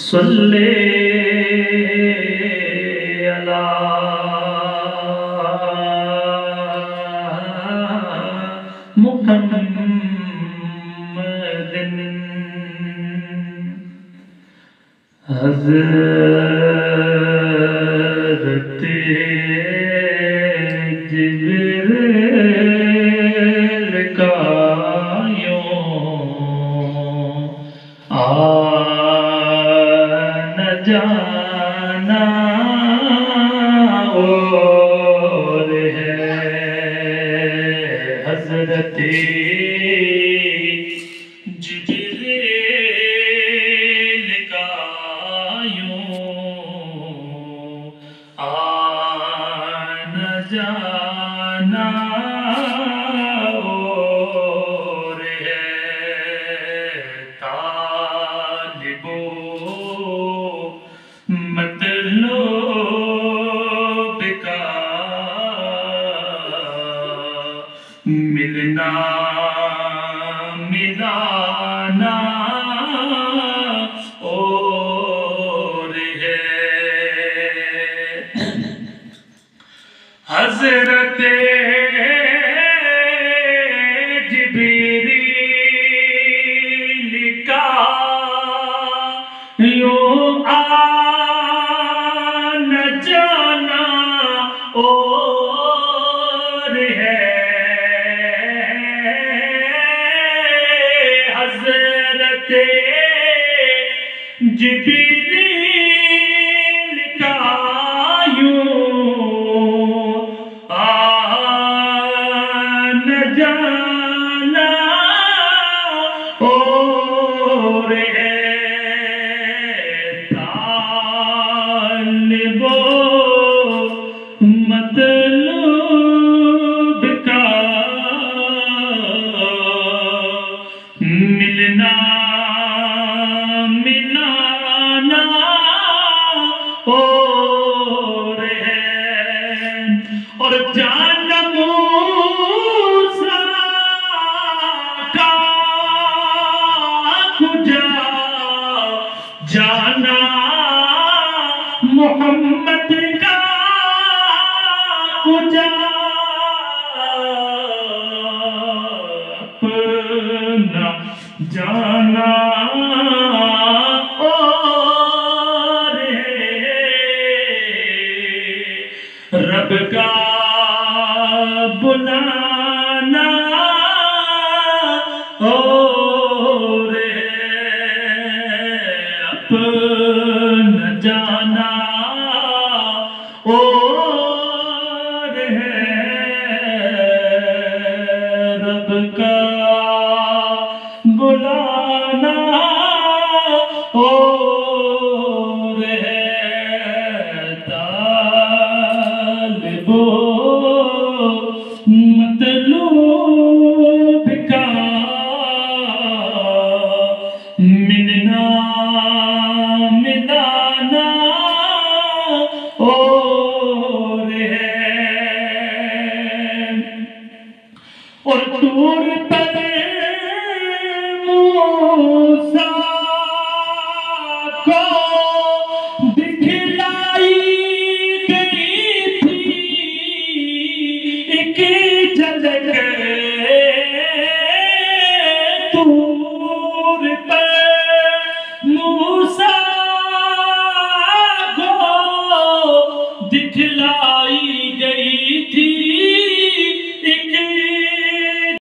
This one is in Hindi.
सल्ले अला मुहम्मदिन हज़रत जिब्रील का यूं जाना और है हज़रत जिब्रील का यूं आना जाना और है तालिबो मतलब का मिलना मिलाना और है हज़रत जिब्रील का यूं जाना और है हज़रत जिब्रील का यूं आना जाना और है तालिबो मतलब का मिलना मिलाना और है और जाना मूसा का खुजा जाना मोहम्मद का खुजा अपना जाना और है रब का बुलाना और है अपना जाना और है रब का बुलाना और है तालिबो मतलब का मिलना मिलाना और है और दूर पर मूसा को दिखलाई गई थी एक झलक दूर पर मूसा को दिखलाई